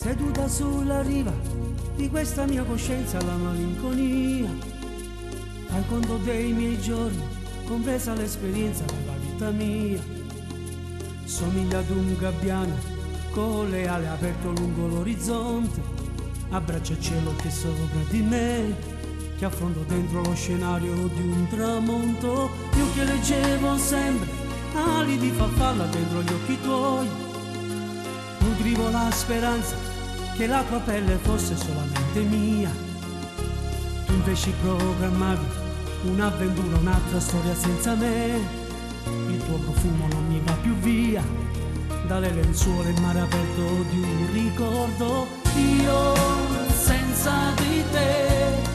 Seduta sulla riva di questa mia coscienza la malinconia, al conto dei miei giorni, compresa l'esperienza della vita mia. Somiglia ad un gabbiano con le ali aperte lungo l'orizzonte, abbraccia il cielo che è sopra di me, che affronto dentro lo scenario di un tramonto. Io che leggevo sempre ali di farfalla dentro gli occhi tuoi, nutrivo la speranza che la tua pelle fosse solamente mia. Tu invece programmavi un'avventura, un'altra storia senza me. Il tuo profumo non mi va più via dalle lenzuola e il mare aperto di un ricordo. Io senza di te